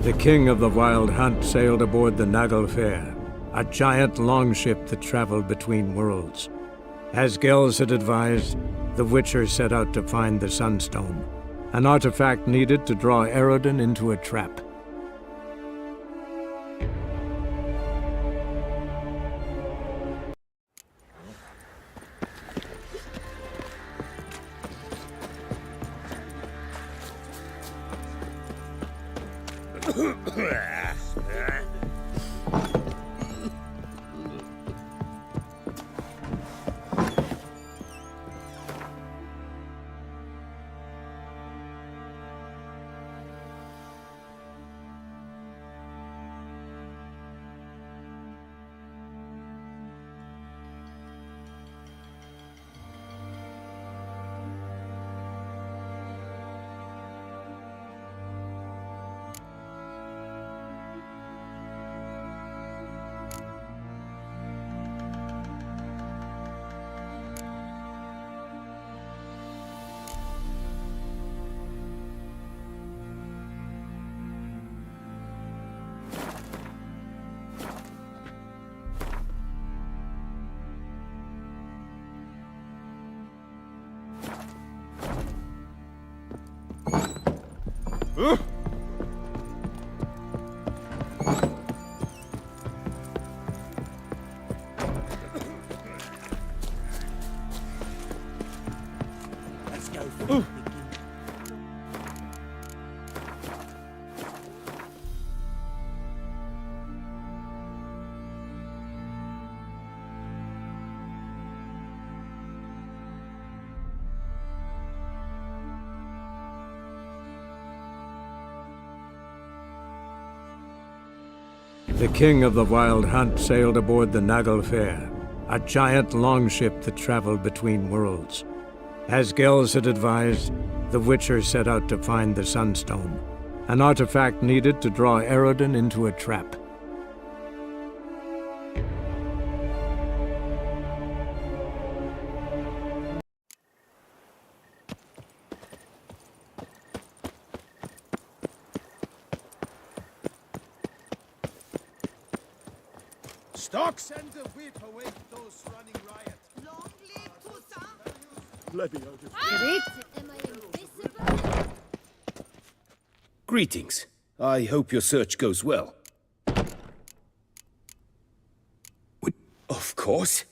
The king of the Wild Hunt sailed aboard the Naglfar, a giant longship that traveled between worlds. As Gels had advised, the Witcher set out to find the Sunstone, an artifact needed to draw Eredin into a trap. Let's go for it. The king of the Wild Hunt sailed aboard the Naglfar, a giant longship that traveled between worlds. As Gels had advised, the Witcher set out to find the Sunstone, an artifact needed to draw Eredin into a trap. Stocks and the whip await those running riot. Long live Toussaint! Let me out of Am I invisible? Greetings. I hope your search goes well. Of course.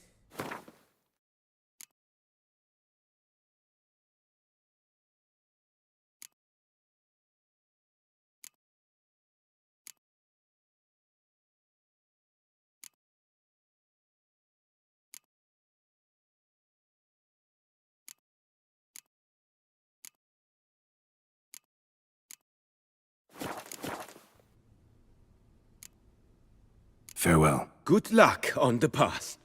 Farewell. Good luck on the path.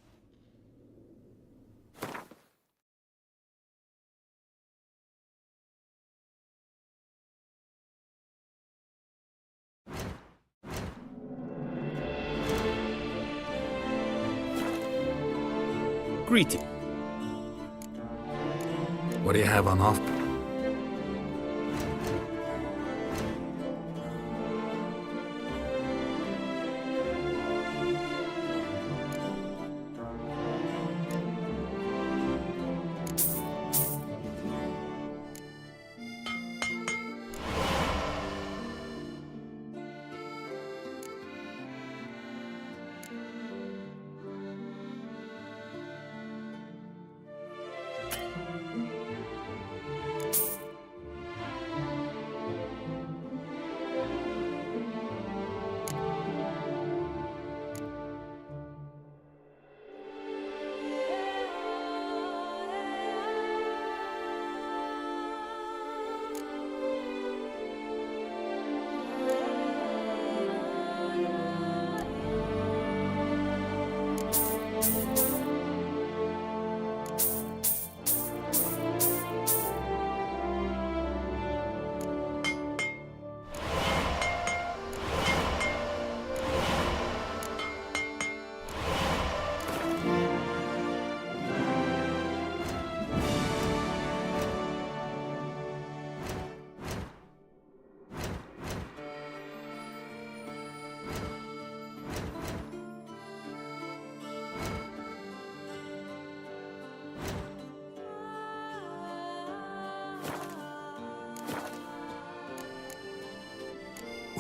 Greeting. What do you have on offer?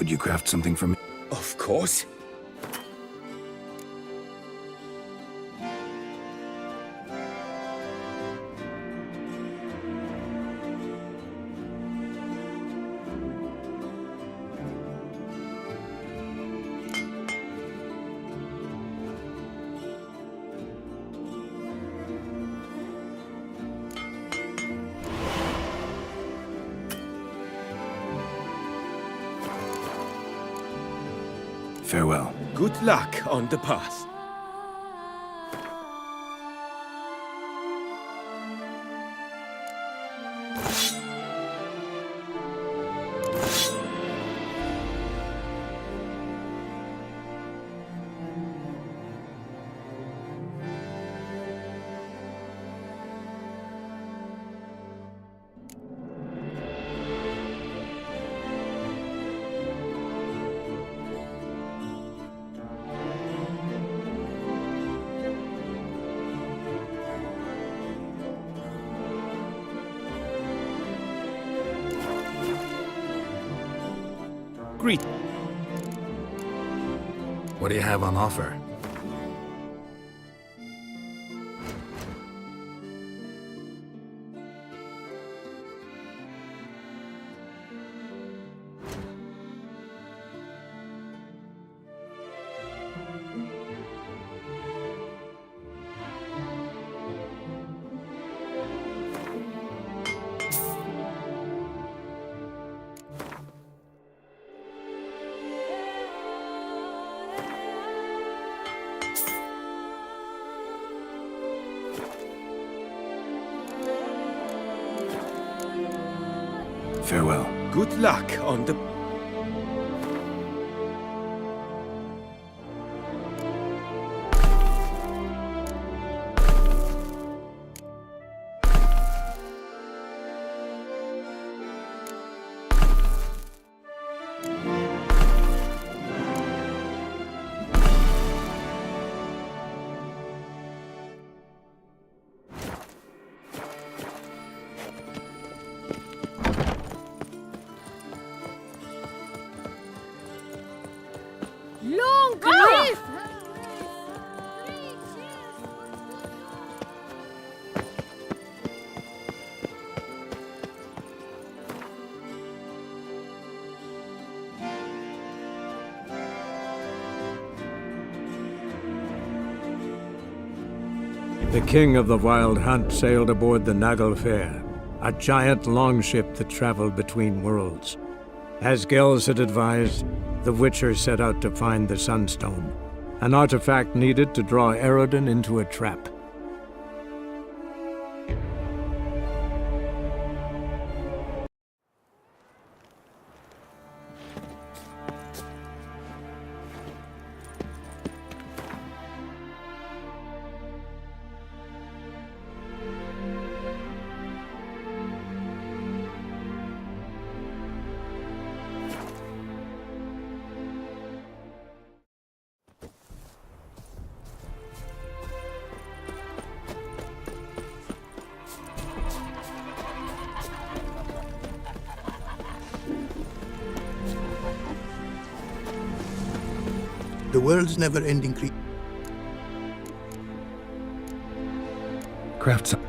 Would you craft something for me? Of course. Farewell. Good luck on the path. Greet. What do you have on offer? Farewell. Good luck on the... Long live! The king of the Wild Hunt sailed aboard the Naglfar, a giant longship that traveled between worlds. As Gels had advised, the Witcher set out to find the Sunstone, an artifact needed to draw Eredin into a trap. The world's never-ending Craft some.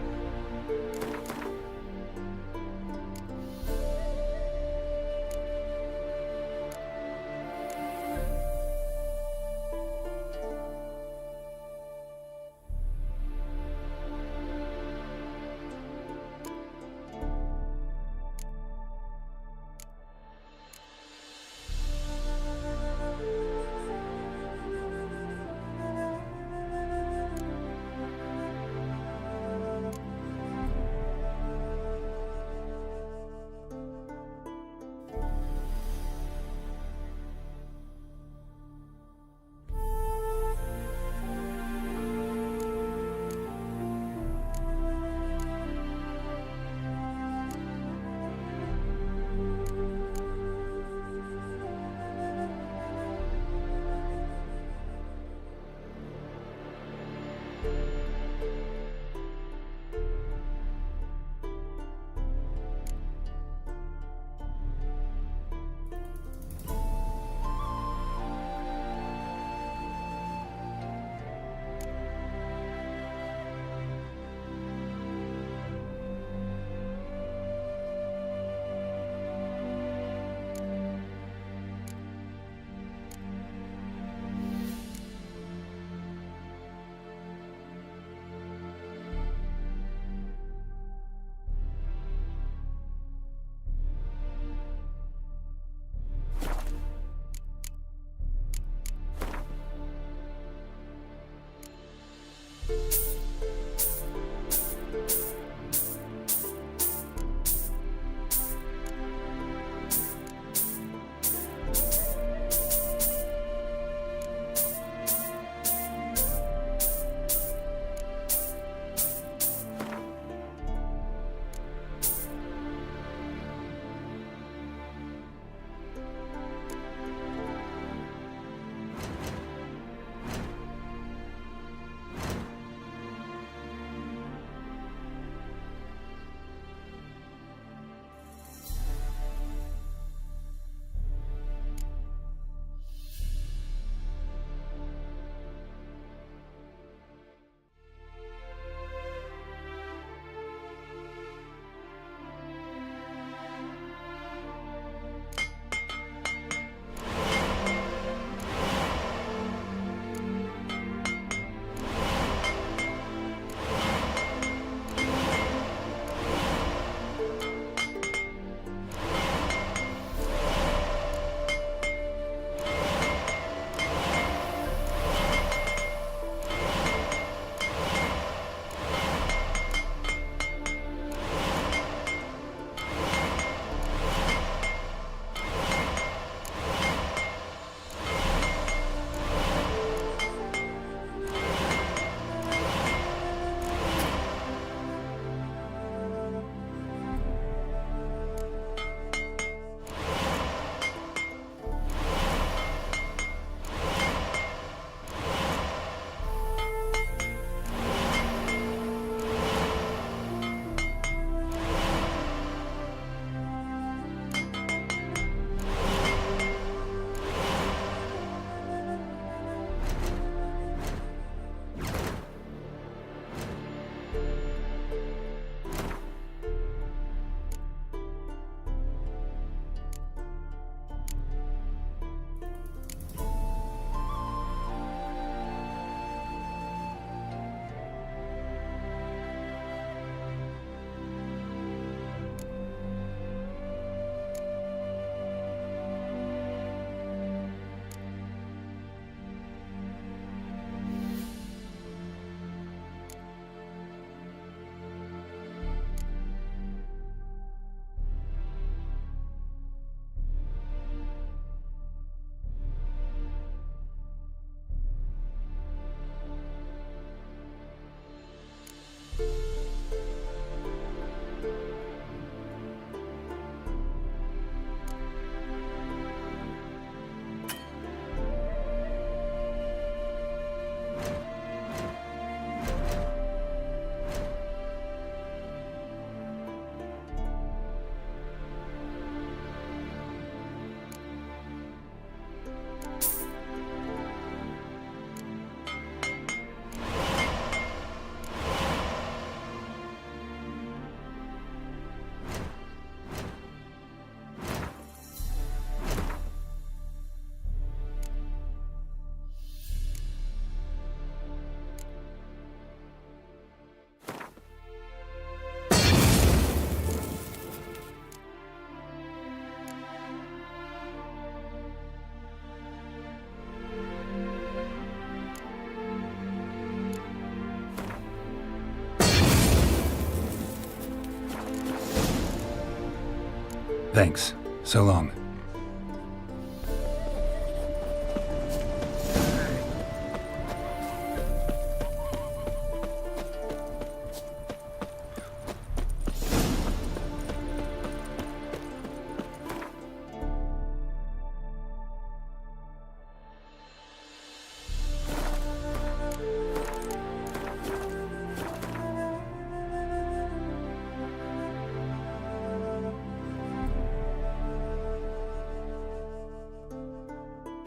Thanks. So long.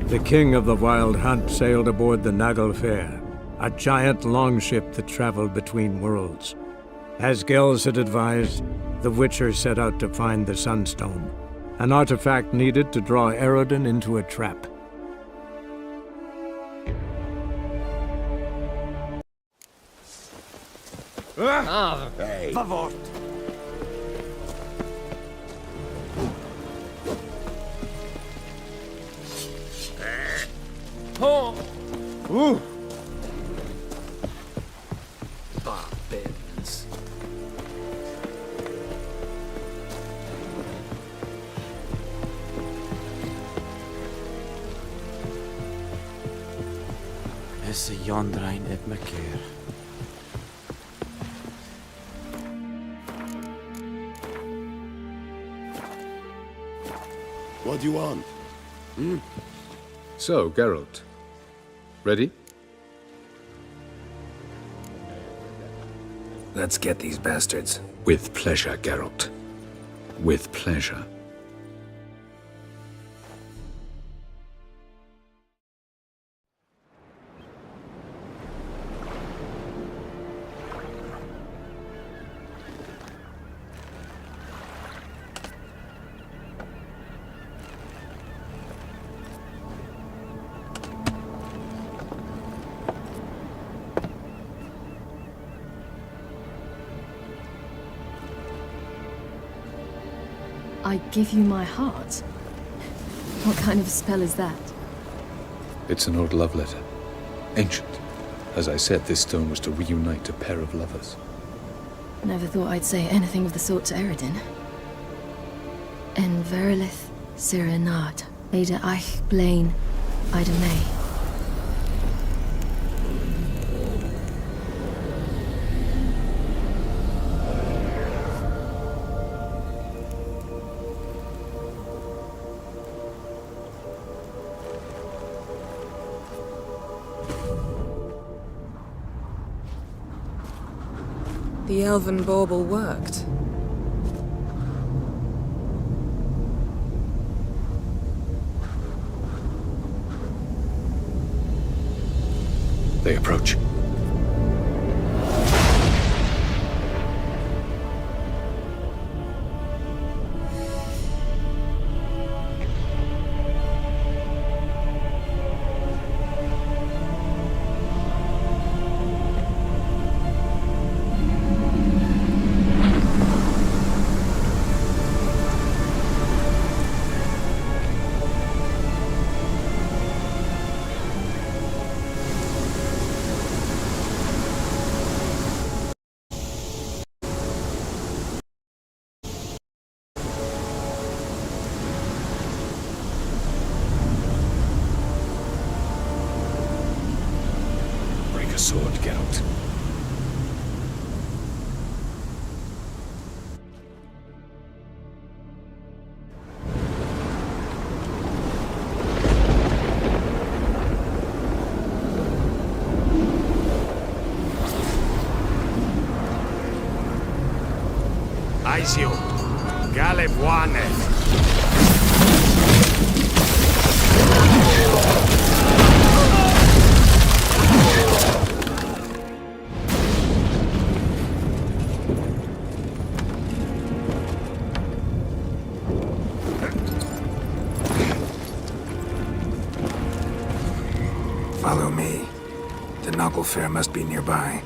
The king of the Wild Hunt sailed aboard the Naglfar, a giant longship that traveled between worlds. As Gels had advised, the Witcher set out to find the Sunstone, an artifact needed to draw Eredin into a trap. Favor. Barbarians. Is Jondrain et Makir. What do you want? So, Geralt. Ready? Let's get these bastards. With pleasure, Geralt. With pleasure. I give you my heart? What kind of spell is that? It's an old love letter. Ancient. As I said, this stone was to reunite a pair of lovers. Never thought I'd say anything of the sort to Eredin. En verilith Sirenad, Ada Eich Blaine, Ida May. The elven bauble worked. They approach. Break a sword, Geralt. Aizio. Galebuane. Follow me. The Naglfar must be nearby.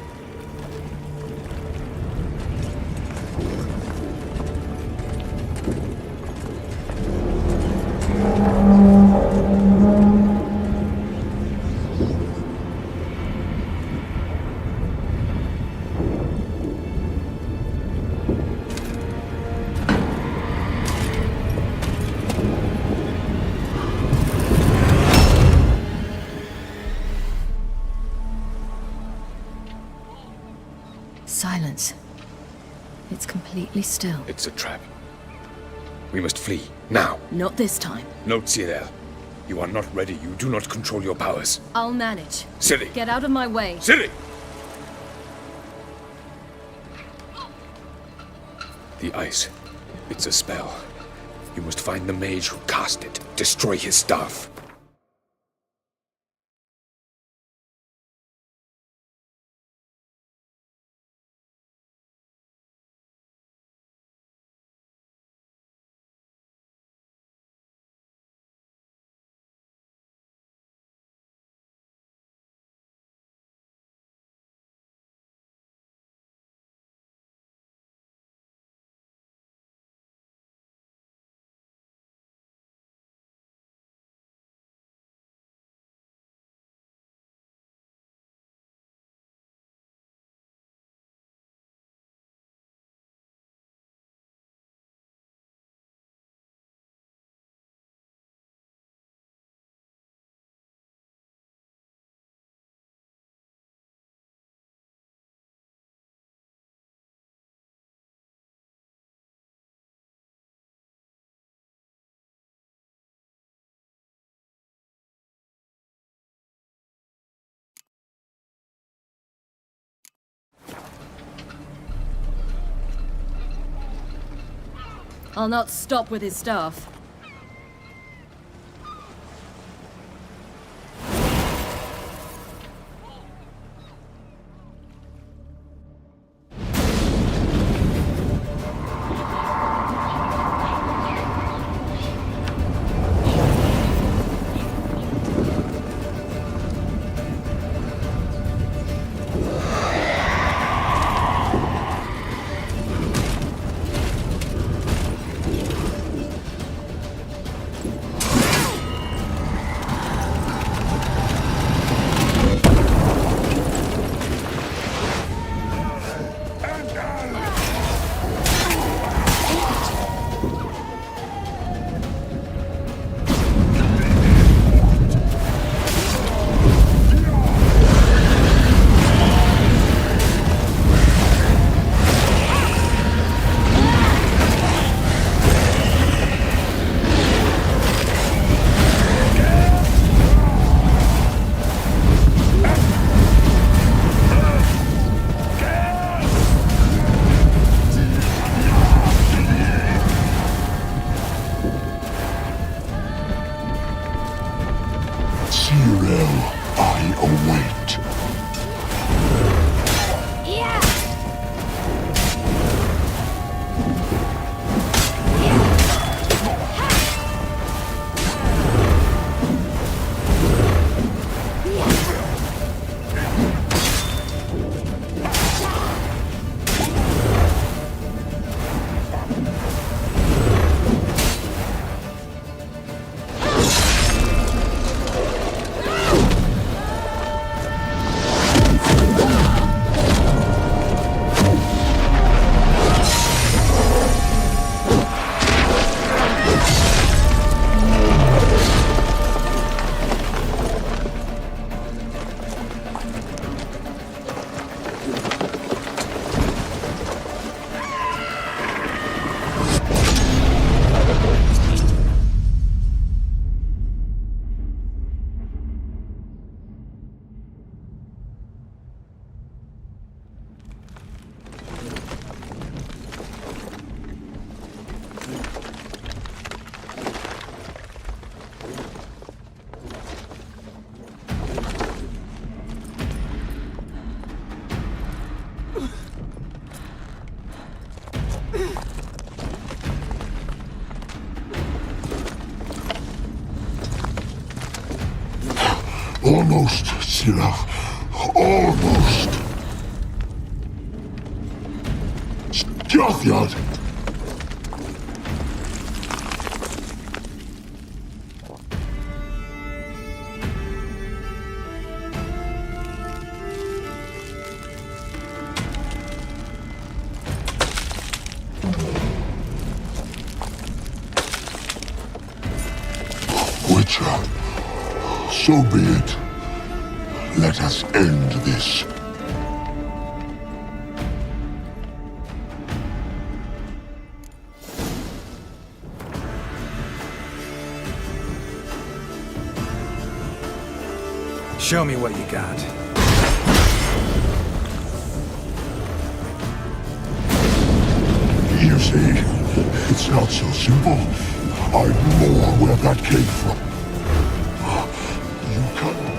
It's completely still. It's a trap. We must flee, now. Not this time. No, Cyril. You are not ready. You do not control your powers. I'll manage. Ciri! Get out of my way. Ciri! The ice. It's a spell. You must find the mage who cast it. Destroy his staff. I'll not stop with his staff. Almost, Sirach. Almost. Jothyard. Witcher, so be it. Let us end this. Show me what you got. You see, it's not so simple. I know where that came from. You can...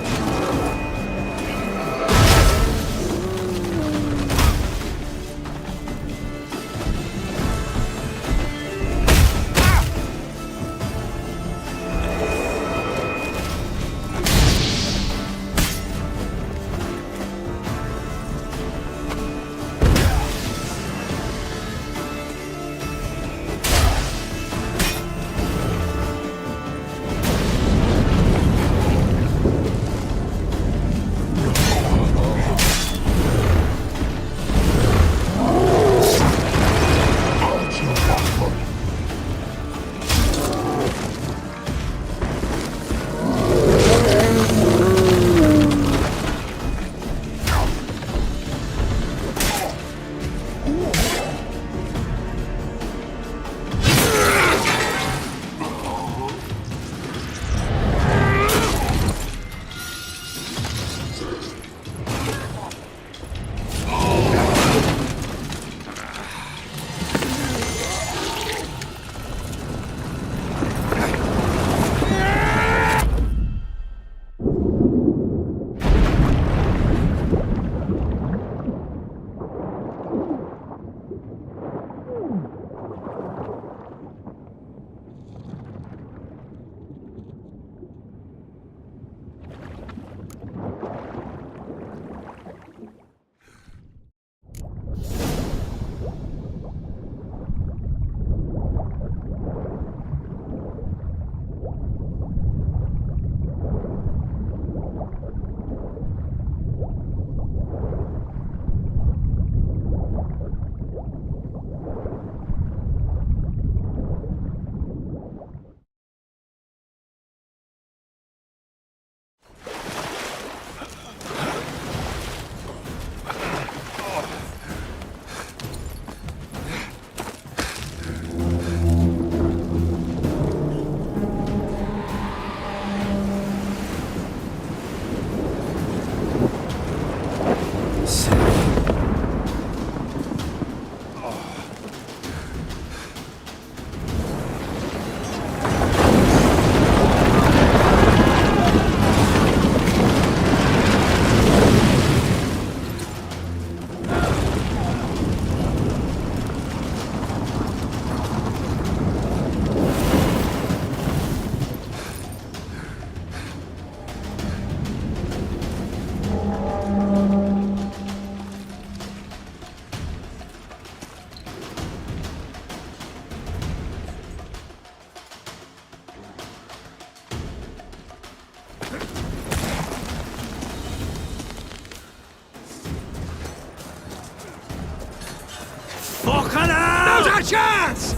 Now's our chance!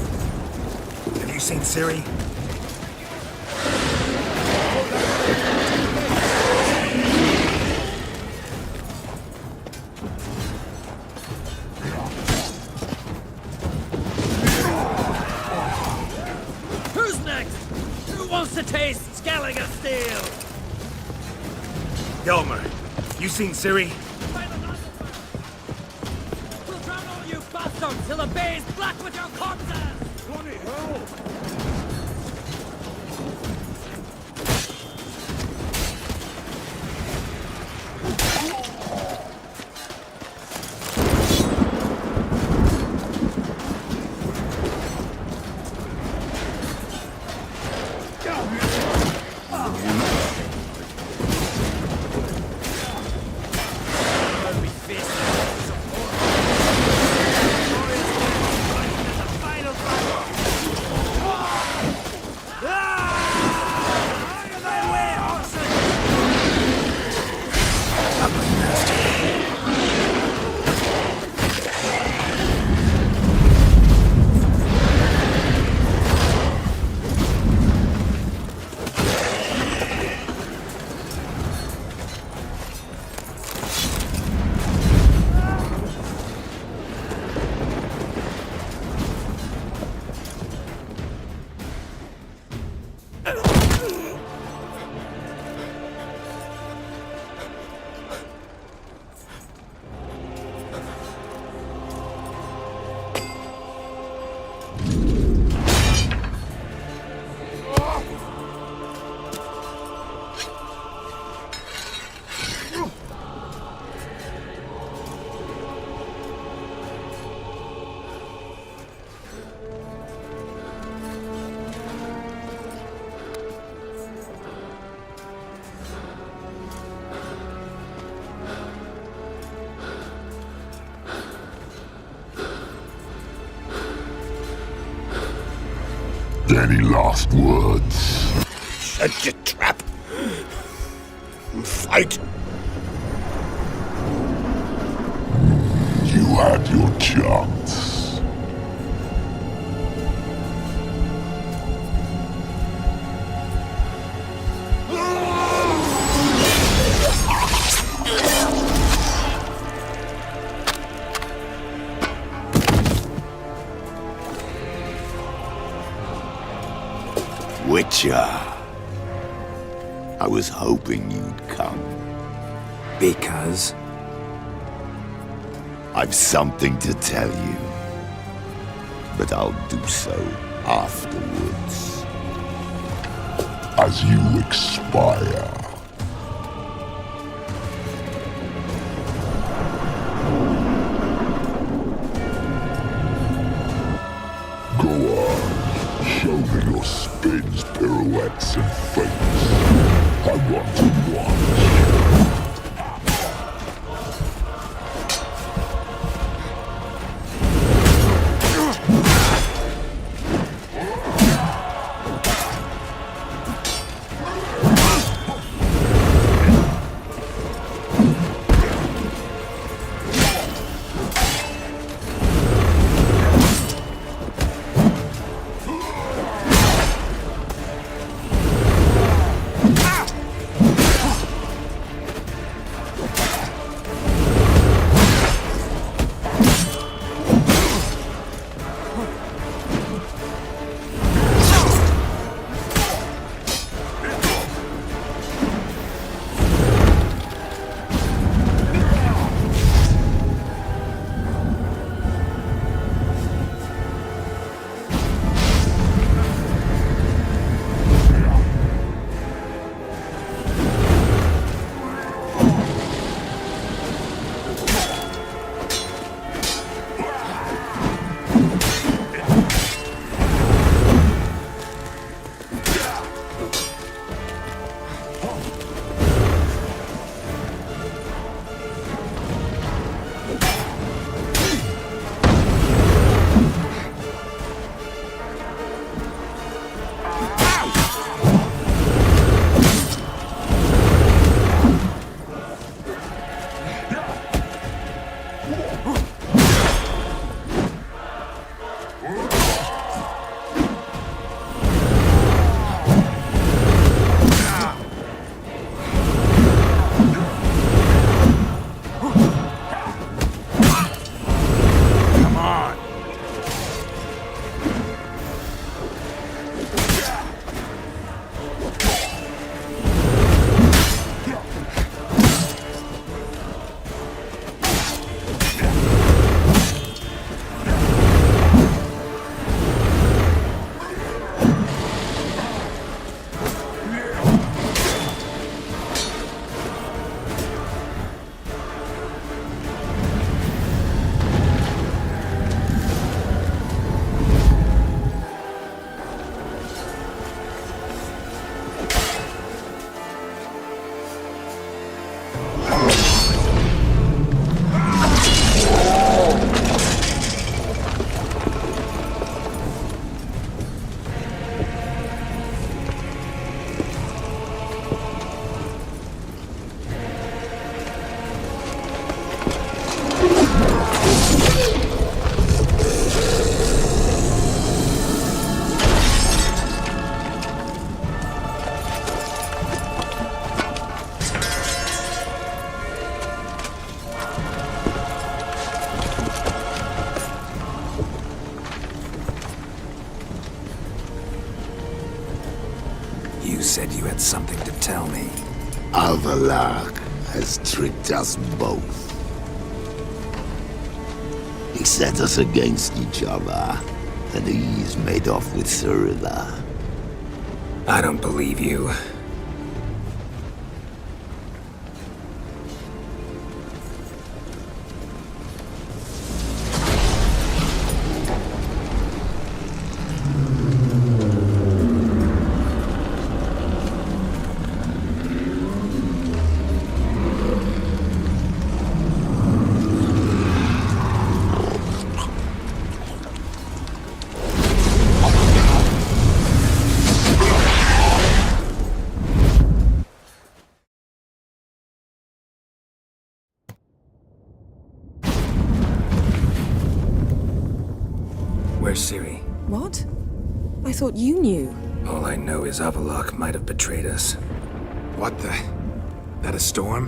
Have you seen Ciri? Who's next? Who wants to taste Skelliger Steel? Yelmer, you seen Ciri? We'll drown all you bastards till the bay's black with your corpses! Bloody hell! Any last words? Shut your trap. Fight. You had your chance. Witcher. I was hoping you'd come. Because? I've something to tell you. But I'll do so afterwards. As you expire. Go on. Show me your spins, pirouettes, and feints. I want to watch. You said you had something to tell me. Alvalark has tricked us both. He set us against each other, and he's made off with Cirilla. I don't believe you. What? I thought you knew. All I know is Avallac'h might have betrayed us. What the? That a storm?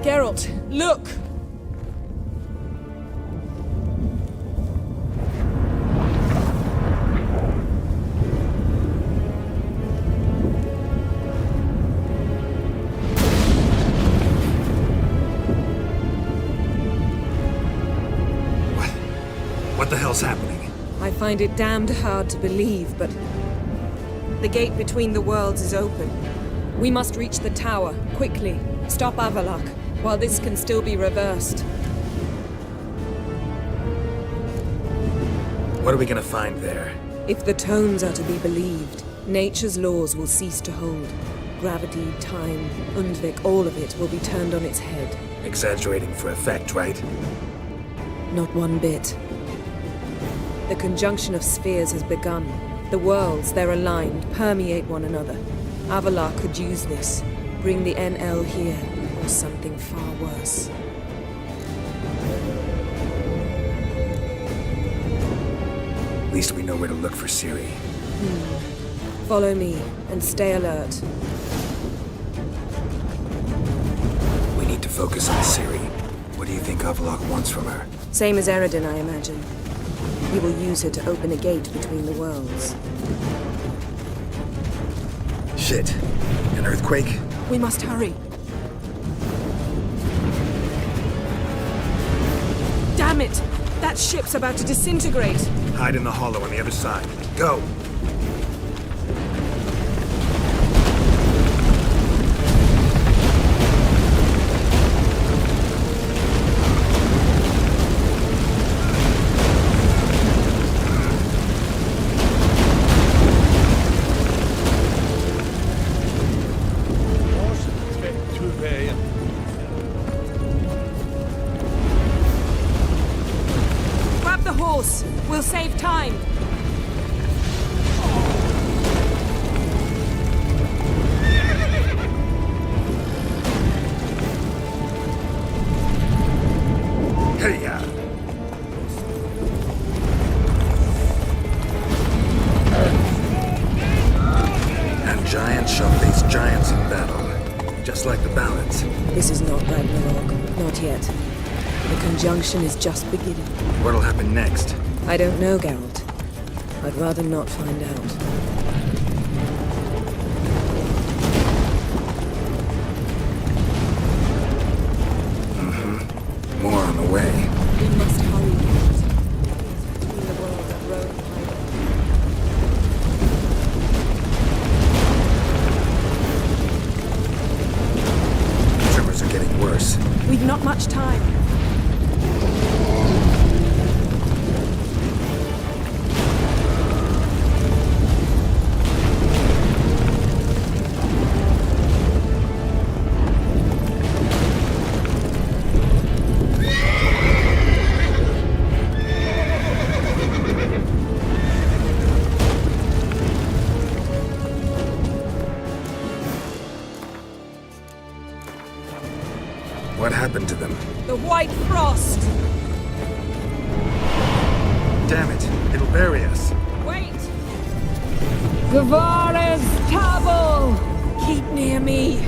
Geralt, look! What the hell's happening? I find it damned hard to believe, but the gate between the worlds is open. We must reach the tower, quickly. Stop Avallac'h, while this can still be reversed. What are we gonna find there? If the tomes are to be believed, nature's laws will cease to hold. Gravity, time, Undvik, all of it will be turned on its head. Exaggerating for effect, right? Not one bit. The conjunction of spheres has begun. The worlds, they're aligned, permeate one another. Avallac'h could use this, bring the NL here, or something far worse. At least we know where to look for Ciri. Follow me, and stay alert. We need to focus on Ciri. What do you think Avallac'h wants from her? Same as Eredin, I imagine. He will use her to open a gate between the worlds. Shit. An earthquake? We must hurry. Damn it! That ship's about to disintegrate! Hide in the hollow on the other side. Go! Grab the horse! We'll save time! Hey, ya! And giants shall face giants in battle. Just like the ballads. This is not Ragnarok. Not yet. The conjunction is just beginning. What'll happen next? I don't know, Geralt. I'd rather not find out. More on the way. We must hurry. Between the worlds are growing tighter. Tremors are getting worse. We've not much time. What happened to them? The White Frost! Damn it, it'll bury us. Wait! Gavares Tabel! Keep near me!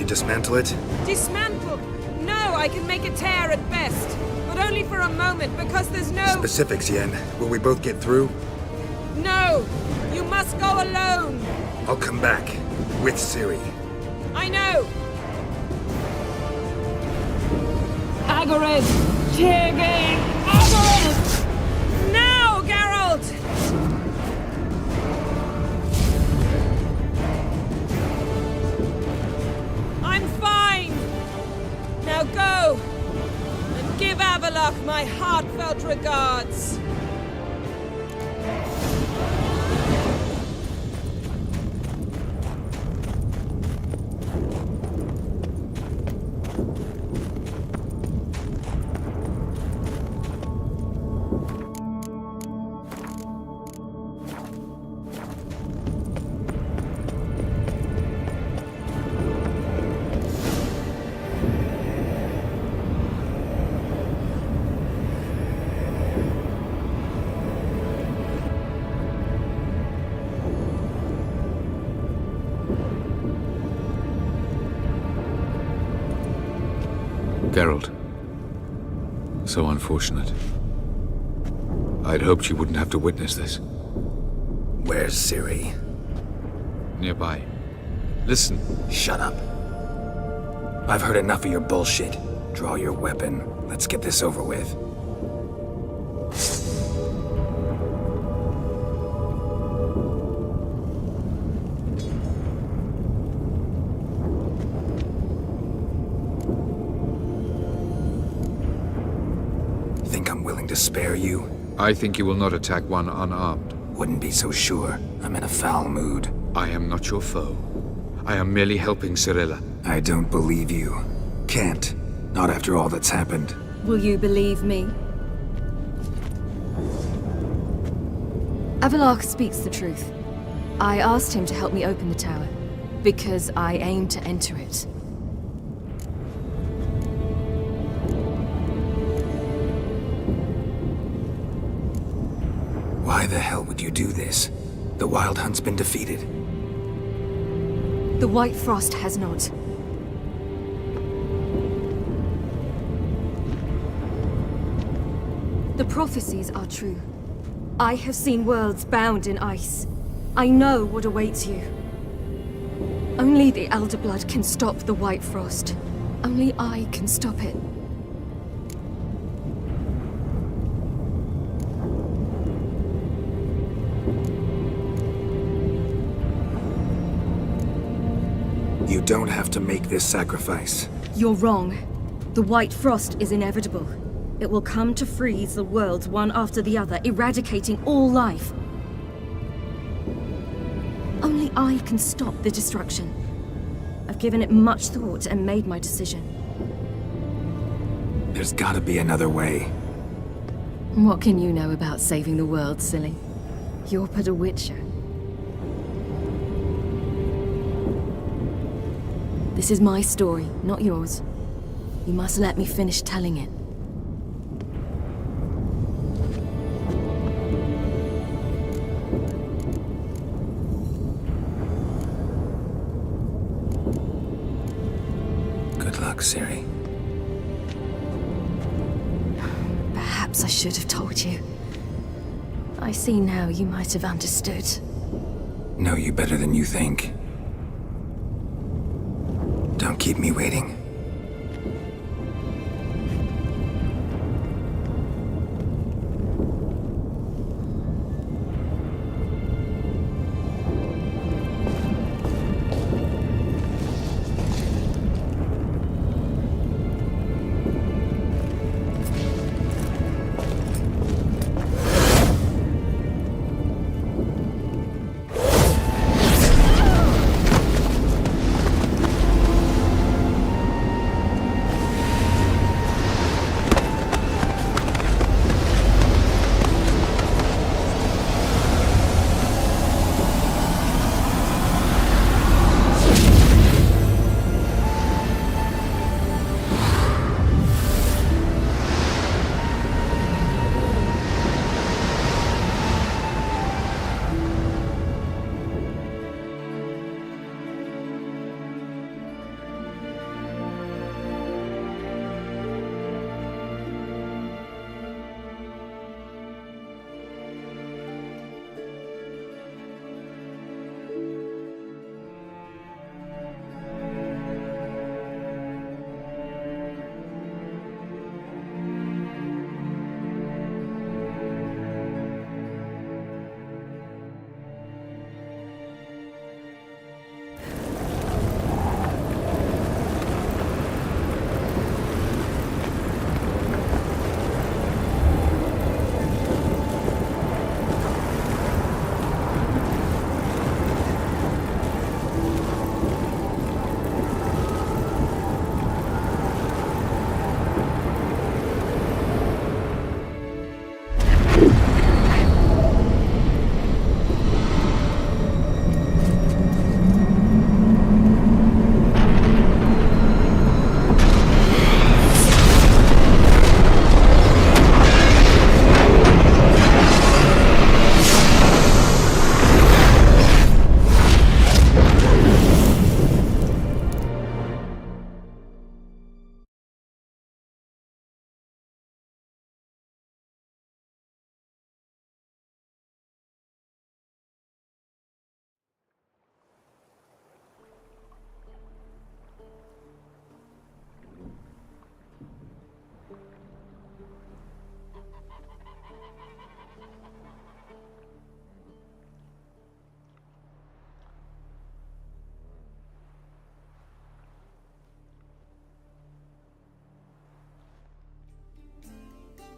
dismantle it? Dismantle? No, I can make a tear at best. But only for a moment, because there's no... Specifics, Yen. Will we both get through? No! You must go alone! I'll come back. With Ciri. I know! Agarid! Tigane! Agarid! Now, Geralt! I'm fine! Now go! And give Avallac'h my heartfelt regards! Geralt. So unfortunate. I'd hoped you wouldn't have to witness this. Where's Ciri? Nearby. Listen. Shut up. I've heard enough of your bullshit. Draw your weapon. Let's get this over with. Think I'm willing to spare you? I think you will not attack one unarmed. Wouldn't be so sure. I'm in a foul mood. I am not your foe. I am merely helping Cirilla. I don't believe you. Can't. Not after all that's happened. Will you believe me? Avallac'h speaks the truth. I asked him to help me open the tower, because I aim to enter it. Why the hell would you do this? The Wild Hunt's been defeated. The White Frost has not. The prophecies are true. I have seen worlds bound in ice. I know what awaits you. Only the Elder Blood can stop the White Frost. Only I can stop it. You don't have to make this sacrifice. You're wrong. The White Frost is inevitable. It will come to freeze the worlds one after the other, eradicating all life. Only I can stop the destruction. I've given it much thought and made my decision. There's gotta be another way. What can you know about saving the world, silly? You're but a witcher. This is my story, not yours. You must let me finish telling it. Good luck, Ciri. Perhaps I should have told you. I see now you might have understood. Know you better than you think. Don't keep me waiting.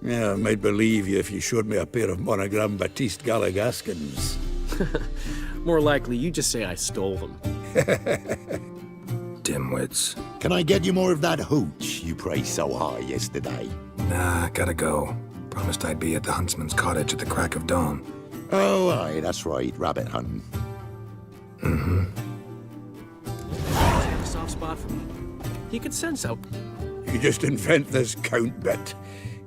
Yeah, I might believe you if you showed me a pair of Monogram Batiste Galligaskins. More likely, you just say I stole them. Dimwits. Can I get you more of that hooch you praised so high yesterday? Nah, gotta go. Promised I'd be at the huntsman's cottage at the crack of dawn. Oh, aye, that's right, rabbit hunting. Mm-hmm. A soft spot for me. He could sense out. You just invent this count bit.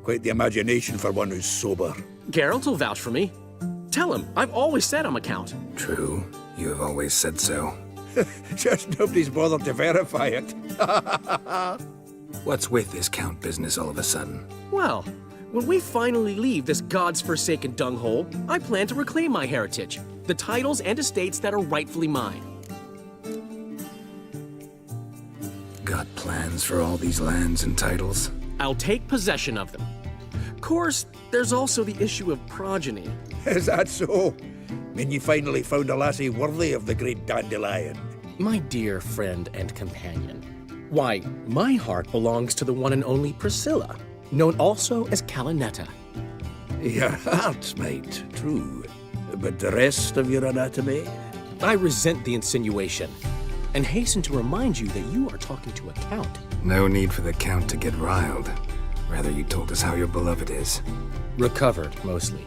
Quite the imagination for one who's sober. Geralt will vouch for me. Tell him, I've always said I'm a count. True. You have always said so. Just nobody's bothered to verify it. What's with this count business all of a sudden? Well, when we finally leave this god's forsaken dunghole, I plan to reclaim my heritage, the titles and estates that are rightfully mine. Got plans for all these lands and titles? I'll take possession of them. Of course, there's also the issue of progeny. Is that so? Mean you finally found a lassie worthy of the great dandelion? My dear friend and companion. Why, my heart belongs to the one and only Priscilla, known also as Calinetta. Your heart, mate, true. But the rest of your anatomy? I resent the insinuation, and hasten to remind you that you are talking to a count. No need for the count to get riled. Rather, you told us how your beloved is. Recovered, mostly.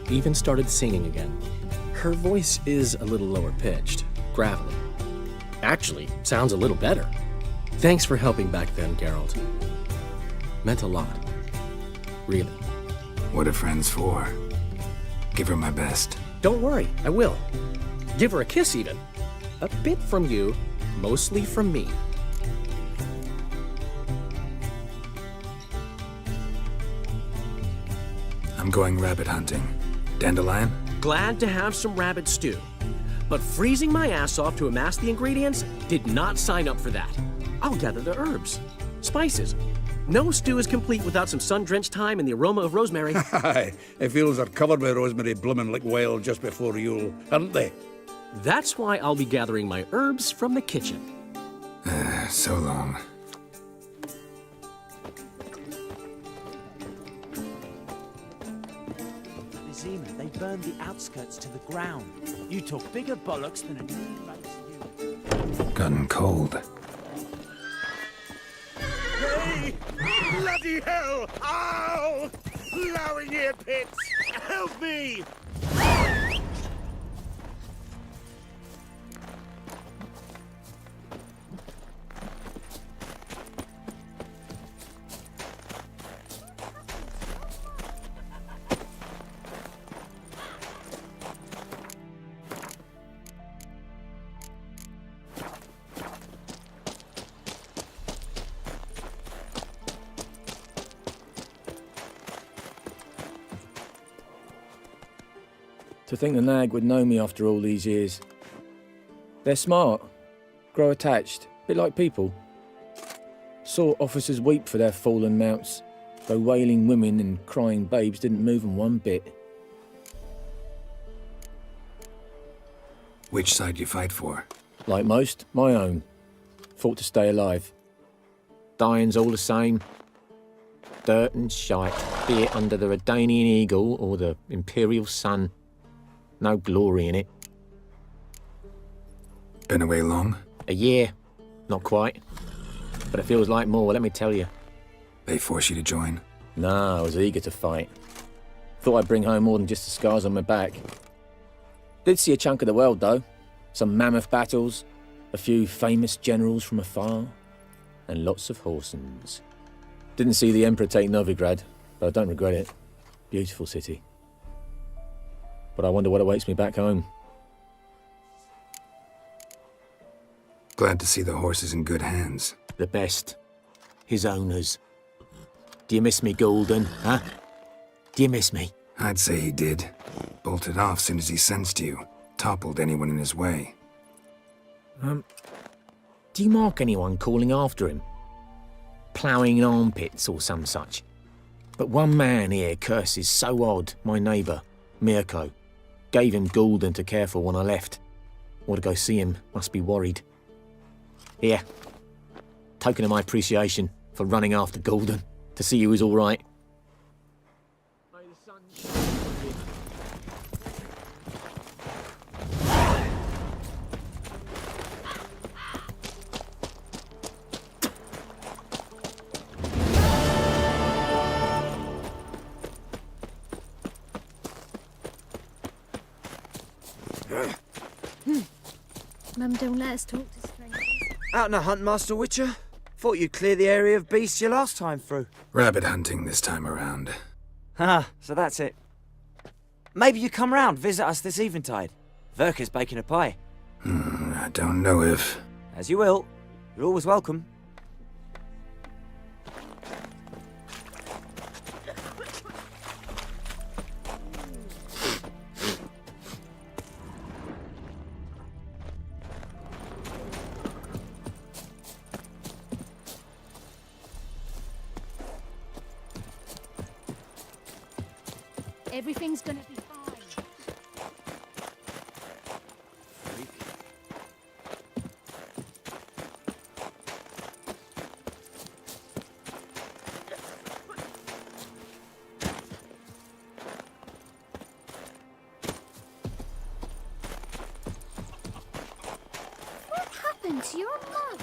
Even started singing again. Her voice is a little lower pitched, gravelly. Actually, sounds a little better. Thanks for helping back then, Geralt. Meant a lot. Really. What are friends for? Give her my best. Don't worry, I will. Give her a kiss, even. A bit from you, mostly from me. I'm going rabbit hunting. Dandelion? Glad to have some rabbit stew. But freezing my ass off to amass the ingredients did not sign up for that. I'll gather the herbs, spices. No stew is complete without some sun-drenched thyme and the aroma of rosemary. Aye, the fields are covered with rosemary blooming like wild just before Yule, aren't they? That's why I'll be gathering my herbs from the kitchen. So long. Vizima, they burned the outskirts to the ground. You talk bigger bollocks than a new race you. Gotten cold. Hey! Bloody hell! Ow! Lowing ear pits! Help me! To think the nag would know me after all these years. They're smart, grow attached, a bit like people. Saw officers weep for their fallen mounts, though wailing women and crying babes didn't move them one bit. Which side you fight for? Like most, my own. Fought to stay alive. Dying's all the same. Dirt and shite, be it under the Redanian eagle or the Imperial sun. No glory in it. Been away long? A year. Not quite. But it feels like more, let me tell you. They force you to join? Nah, I was eager to fight. Thought I'd bring home more than just the scars on my back. Did see a chunk of the world, though. Some mammoth battles, a few famous generals from afar, and lots of horsens. Didn't see the Emperor take Novigrad, but I don't regret it. Beautiful city. But I wonder what awaits me back home. Glad to see the horses in good hands. The best. His owners. Do you miss me, Golden, huh? Do you miss me? I'd say he did. Bolted off soon as he sensed you. Toppled anyone in his way. Do you mark anyone calling after him? Ploughing in armpits or some such? But one man here curses so odd, my neighbour, Mirko. Gave him Gulden to care for when I left. Want to go see him, must be worried. Here. Token of my appreciation for running after Gulden, to see he was all right. Mum don't let us talk to strangers. Out on a hunt, Master Witcher? Thought you'd clear the area of beasts your last time through. Rabbit hunting this time around. Ah, so that's it. Maybe you come round, visit us this eventide. Verka's baking a pie. I don't know if... As you will. You're always welcome. Everything's gonna be fine. What happened to your mum?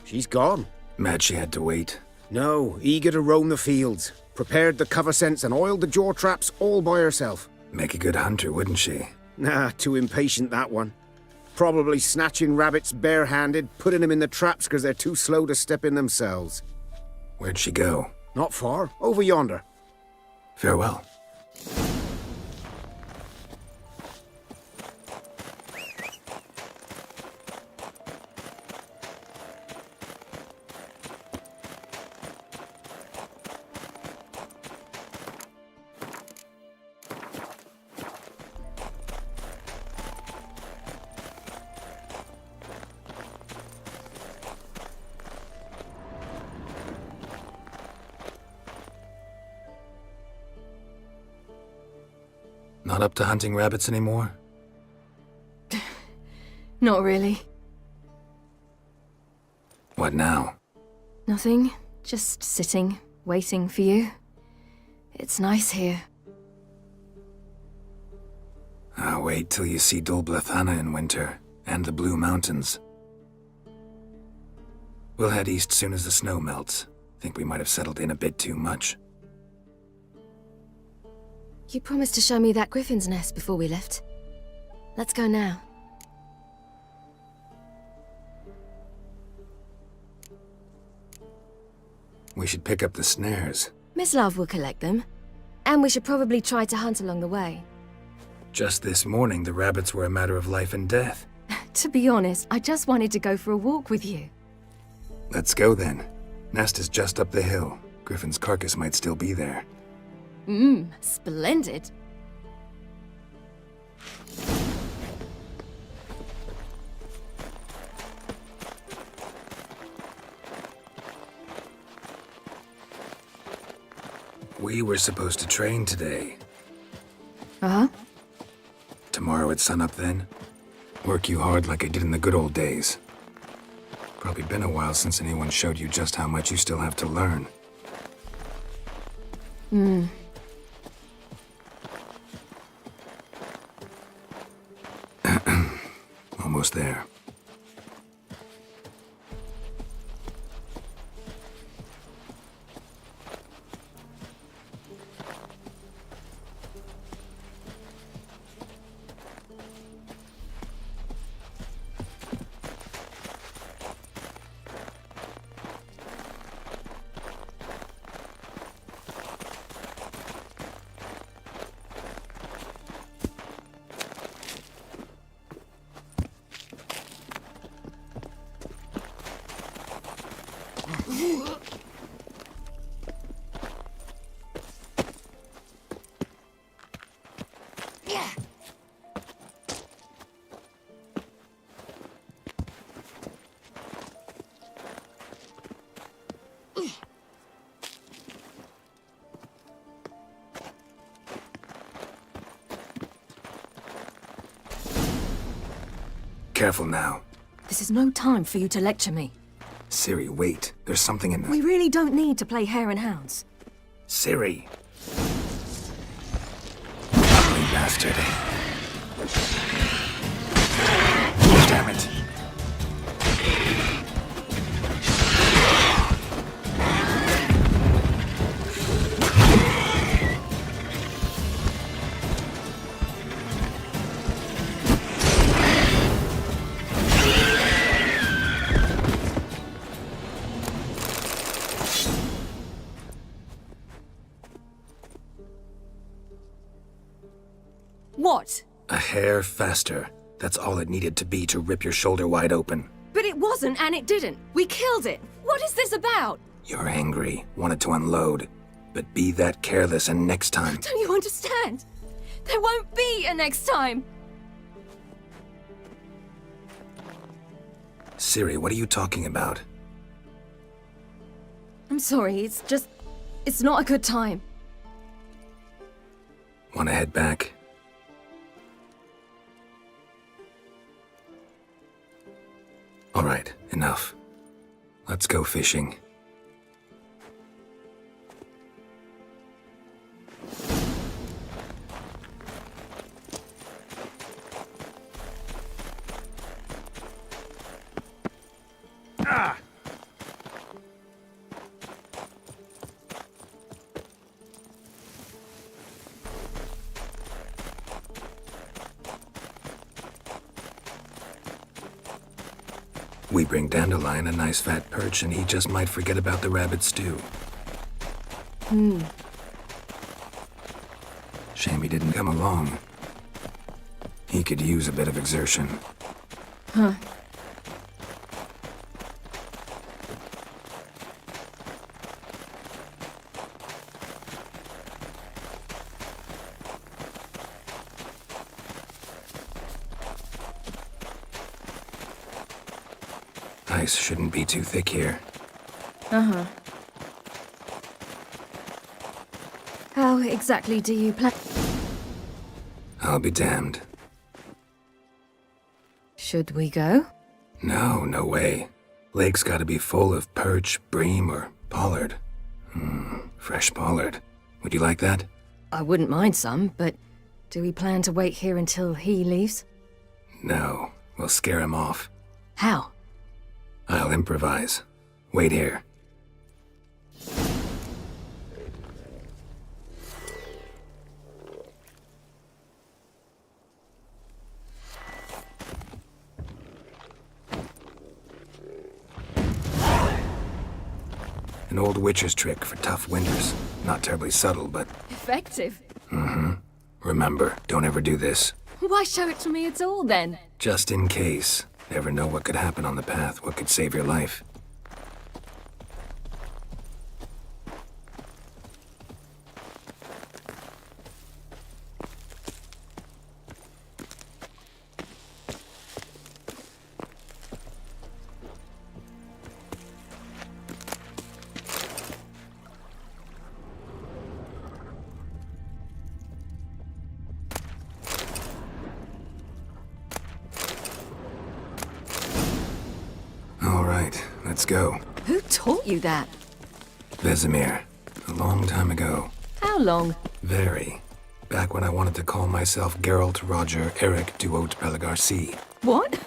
She's gone. Mad she had to wait. No, eager to roam the fields. Prepared the cover scents and oiled the jaw traps all by herself. Make a good hunter, wouldn't she? Nah, too impatient, that one. Probably snatching rabbits barehanded, putting them in the traps because they're too slow to step in themselves. Where'd she go? Not far. Over yonder. Farewell. Not up to hunting rabbits anymore? Not really. What now? Nothing. Just sitting, waiting for you. It's nice here. I'll wait till you see Dol Blathanna in winter, and the Blue Mountains. We'll head east soon as the snow melts. Think we might have settled in a bit too much. You promised to show me that griffin's nest before we left. Let's go now. We should pick up the snares. Miss Love will collect them. And we should probably try to hunt along the way. Just this morning, the rabbits were a matter of life and death. To be honest, I just wanted to go for a walk with you. Let's go then. Nest is just up the hill. Griffin's carcass might still be there. Splendid. We were supposed to train today. Uh-huh. Tomorrow at sunup then? Work you hard like I did in the good old days. Probably been a while since anyone showed you just how much you still have to learn. Almost there. Careful now. This is no time for you to lecture me. Ciri, wait. There's something in the... We really don't need to play hare and hounds. Ciri! bastard. Damn it. What? A hair faster. That's all it needed to be to rip your shoulder wide open. But it wasn't, and it didn't. We killed it. What is this about? You're angry, wanted to unload. But be that careless and next time... Don't you understand? There won't be a next time. Ciri, what are you talking about? I'm sorry, it's not a good time. Want to head back? All right, enough. Let's go fishing. We bring Dandelion a nice fat perch, and he just might forget about the rabbit stew. Shame he didn't come along. He could use a bit of exertion. Huh. Ice shouldn't be too thick here. Uh-huh. How exactly do you plan? I'll be damned. Should we go? No, no way. Lake's gotta be full of perch, bream, or pollard. Fresh pollard. Would you like that? I wouldn't mind some, but do we plan to wait here until he leaves? No, we'll scare him off. How? I'll improvise. Wait here. An old witch's trick for tough winters. Not terribly subtle, but... Effective. Remember, don't ever do this. Why show it to me at all, then? Just in case. Never know what could happen on the path, what could save your life. All right, let's go. Who taught you that? Vesemir. A long time ago. How long? Very. Back when I wanted to call myself Geralt Roger Eric Duot Pelagarcy. What?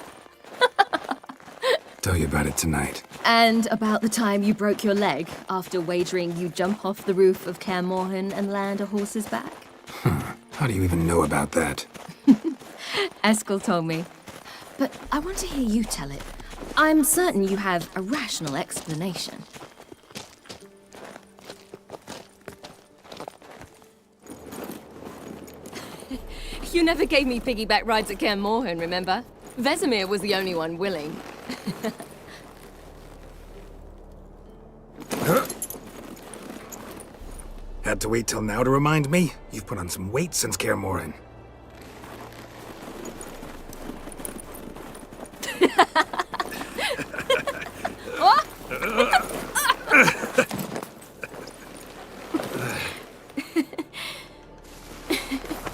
Tell you about it tonight. And about the time you broke your leg after wagering you jump off the roof of Kaer Morhen and land a horse's back? How do you even know about that? Eskel told me. But I want to hear you tell it. I'm certain you have a rational explanation. You never gave me piggyback rides at Kaer Morhen, remember? Vesemir was the only one willing. Had to wait till now to remind me? You've put on some weight since Kaer Morhen.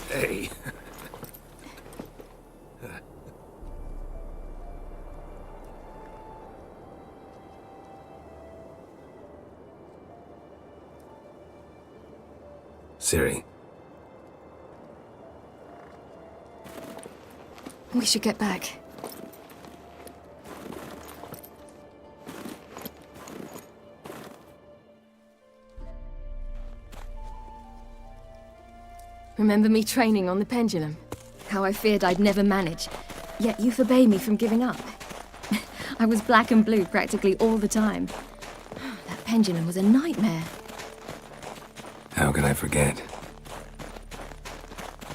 Hey. Ciri. We should get back. Remember me training on the pendulum? How I feared I'd never manage, yet you forbade me from giving up. I was black and blue practically all the time. That pendulum was a nightmare. How could I forget?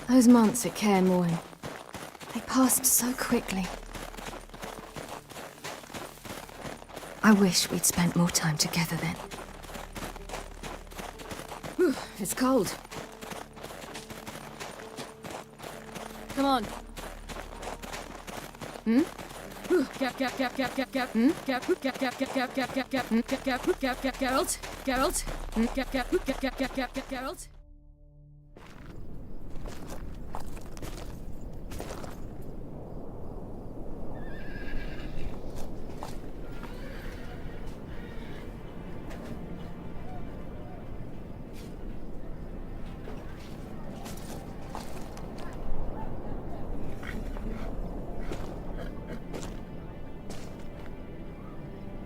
Those months at Kaer Morhen, they passed so quickly. I wish we'd spent more time together then. Whew, it's cold. Come on. Hmm? Geralt? Geralt?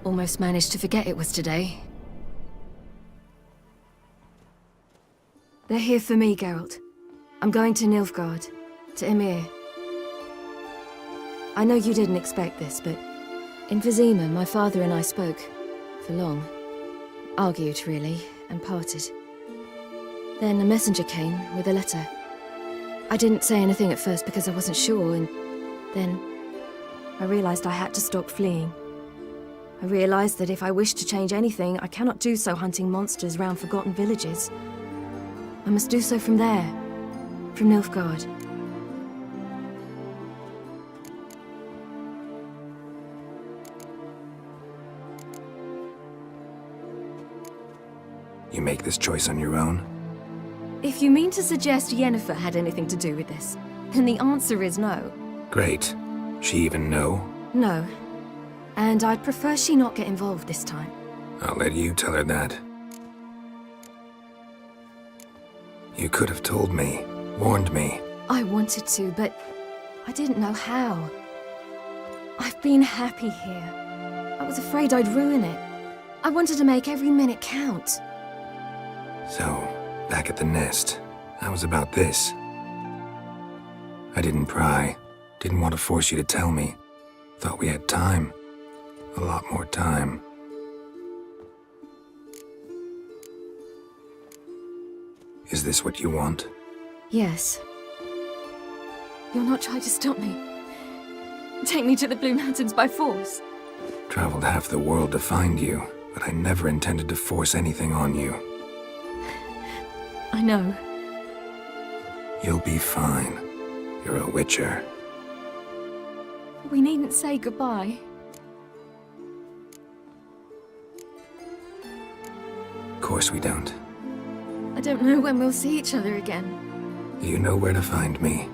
Almost managed to forget it was today. They're here for me, Geralt. I'm going to Nilfgaard, to Emhyr. I know you didn't expect this, but in Vizima, my father and I spoke. For long. Argued, really, and parted. Then a messenger came with a letter. I didn't say anything at first because I wasn't sure, and then I realized I had to stop fleeing. I realized that if I wish to change anything, I cannot do so hunting monsters round forgotten villages. I must do so from there, from Nilfgaard. You make this choice on your own? If you mean to suggest Yennefer had anything to do with this, then the answer is no. Great. She even know? No. And I'd prefer she not get involved this time. I'll let you tell her that. You could have told me, warned me. I wanted to, but I didn't know how. I've been happy here. I was afraid I'd ruin it. I wanted to make every minute count. So, back at the nest, how was about this? I didn't pry. Didn't want to force you to tell me. Thought we had time. A lot more time. Is this what you want? Yes. You'll not try to stop me. Take me to the Blue Mountains by force. Traveled half the world to find you, but I never intended to force anything on you. I know. You'll be fine. You're a Witcher. We needn't say goodbye. Of course we don't. I don't know when we'll see each other again. You know where to find me.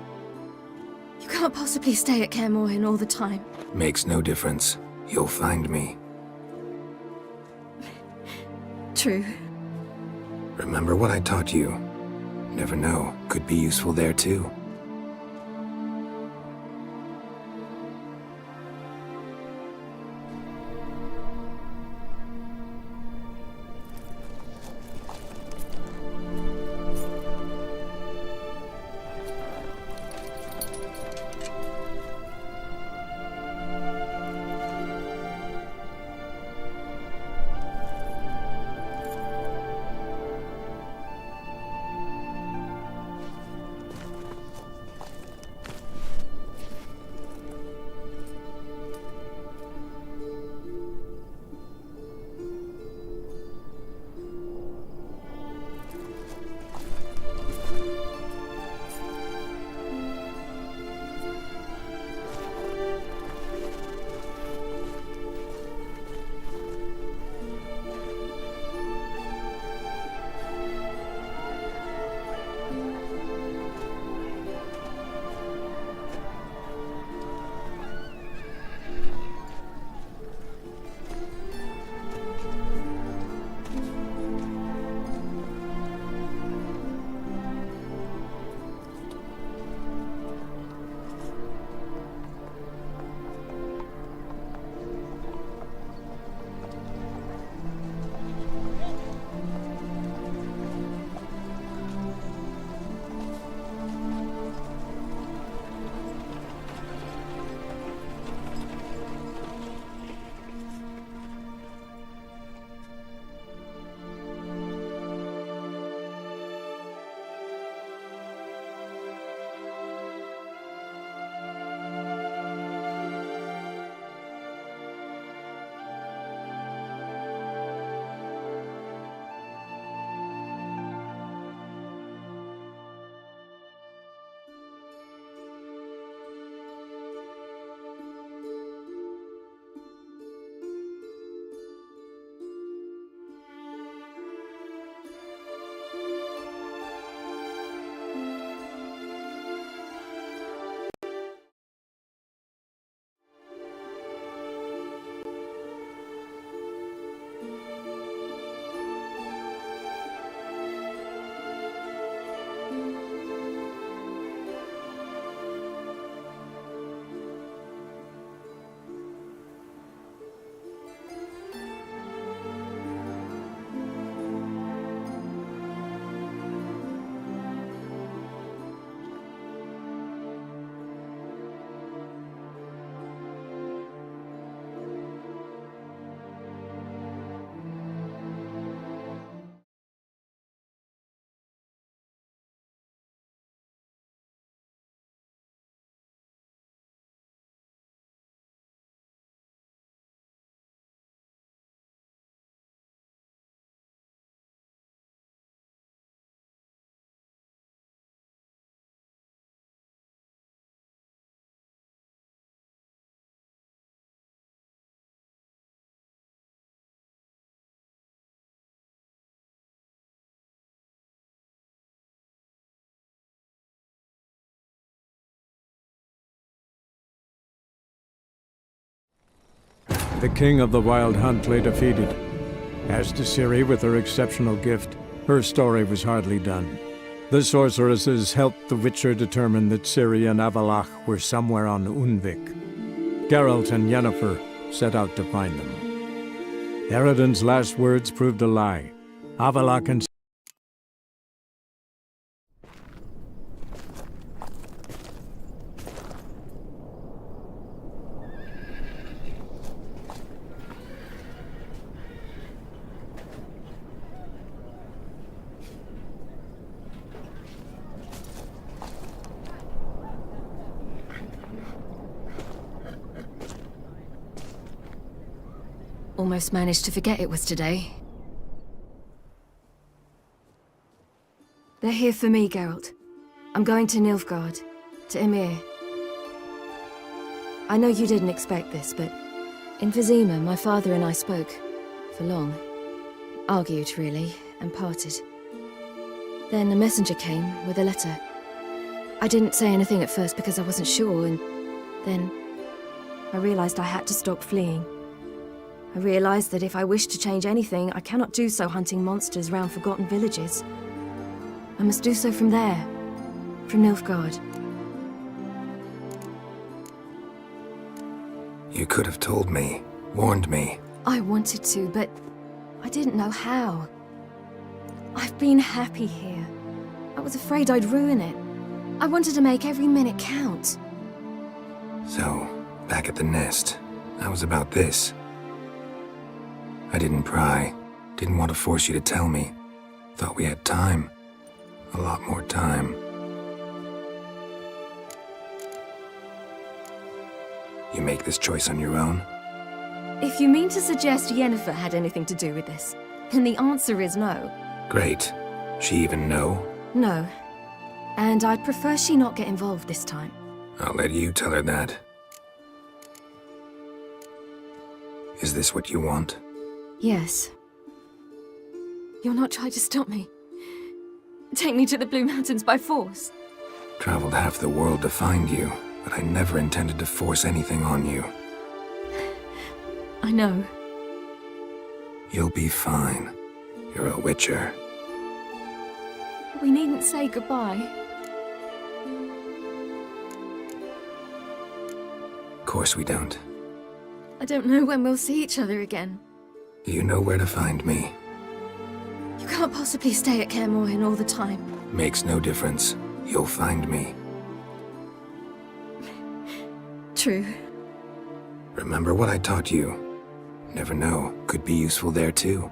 You can't possibly stay at Kaer Morhen all the time. Makes no difference. You'll find me. True. Remember what I taught you. Never know, could be useful there too. The king of the Wild Hunt lay defeated. As to Ciri with her exceptional gift, her story was hardly done. The sorceresses helped the Witcher determine that Ciri and Avallac'h were somewhere on Unvik. Geralt and Yennefer set out to find them. Eredin's last words proved a lie. Avallac'h and Almost managed to forget it was today. They're here for me, Geralt. I'm going to Nilfgaard, to Emir. I know you didn't expect this, but in Vizima, my father and I spoke. For long. Argued, really, and parted. Then a messenger came with a letter. I didn't say anything at first because I wasn't sure, and then I realized I had to stop fleeing. I realized that if I wish to change anything, I cannot do so hunting monsters round forgotten villages. I must do so from there, from Nilfgaard. You could have told me, warned me. I wanted to, but I didn't know how. I've been happy here. I was afraid I'd ruin it. I wanted to make every minute count. So, back at the nest, I was about this. I didn't pry. Didn't want to force you to tell me. Thought we had time. A lot more time. You make this choice on your own? If you mean to suggest Yennefer had anything to do with this, then the answer is no. Great. She even know? No. And I'd prefer she not get involved this time. I'll let you tell her that. Is this what you want? Yes. You'll not try to stop me. Take me to the Blue Mountains by force. Traveled half the world to find you, but I never intended to force anything on you. I know. You'll be fine. You're a Witcher. We needn't say goodbye. Of course we don't. I don't know when we'll see each other again. You know where to find me. You can't possibly stay at Kaer Morhen all the time. Makes no difference. You'll find me. True. Remember what I taught you. Never know, could be useful there too.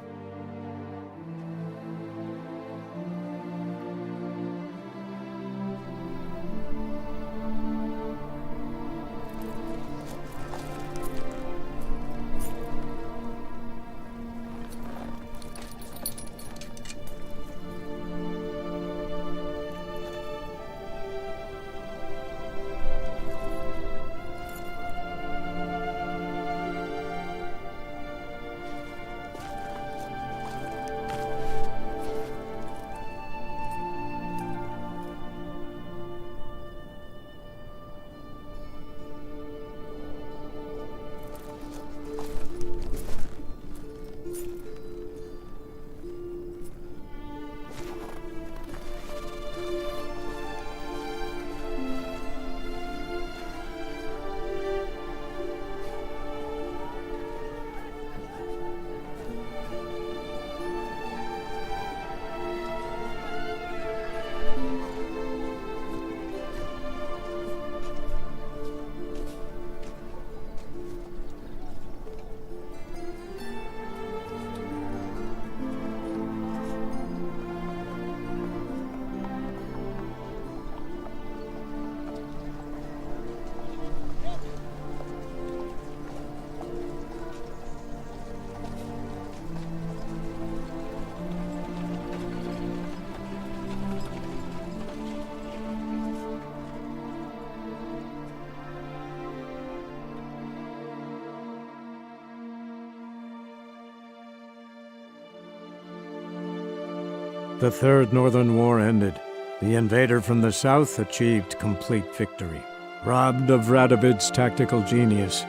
The Third Northern War ended. The invader from the south achieved complete victory. Robbed of Radovid's tactical genius,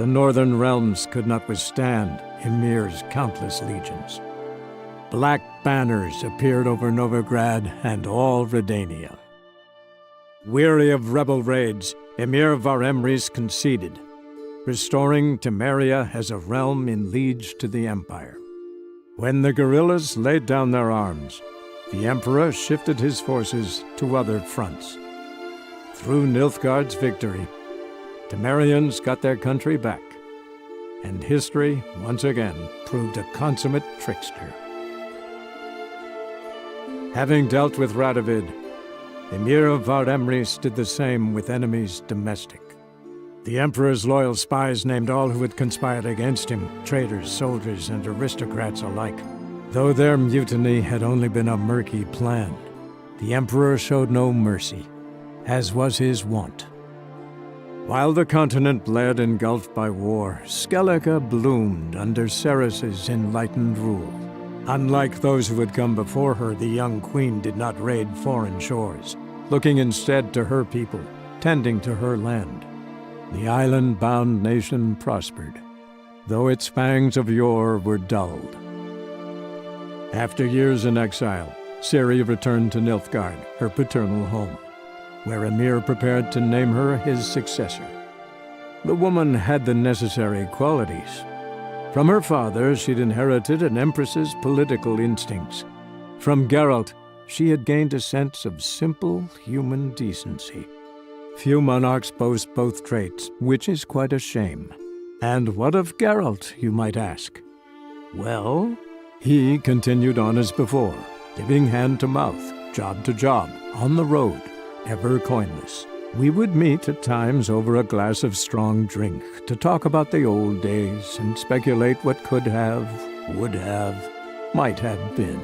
the northern realms could not withstand Ymir's countless legions. Black banners appeared over Novigrad and all Redania. Weary of rebel raids, Emir Var-Emreis conceded, restoring Temeria as a realm in liege to the Empire. When the guerrillas laid down their arms, the Emperor shifted his forces to other fronts. Through Nilfgaard's victory, Temerians got their country back, and history once again proved a consummate trickster. Having dealt with Radovid, Emir of Var-Emreis did the same with enemies domestic. The Emperor's loyal spies named all who had conspired against him, traitors, soldiers, and aristocrats alike. Though their mutiny had only been a murky plan, the Emperor showed no mercy, as was his wont. While the continent bled engulfed by war, Skellige bloomed under Ceres's enlightened rule. Unlike those who had come before her, the young queen did not raid foreign shores, looking instead to her people, tending to her land. The island-bound nation prospered, though its fangs of yore were dulled. After years in exile, Ciri returned to Nilfgaard, her paternal home, where Emir prepared to name her his successor. The woman had the necessary qualities. From her father, she'd inherited an empress's political instincts. From Geralt, she had gained a sense of simple human decency. Few monarchs boast both traits, which is quite a shame. And what of Geralt, you might ask? Well, he continued on as before, living hand to mouth, job to job, on the road, ever coinless. We would meet at times over a glass of strong drink to talk about the old days and speculate what could have, would have, might have been.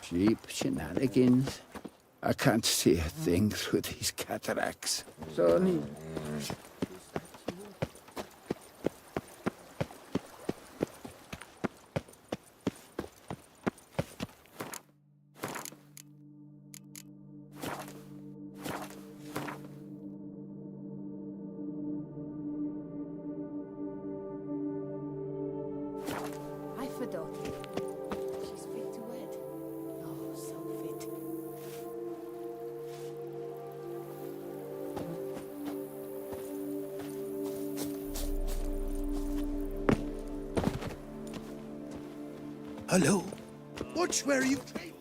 Cheap shenanigans. I can't see a thing through these cataracts. Sonny. I forgot. She's fit to wed. Oh, so fit. Hello? Watch where you trade.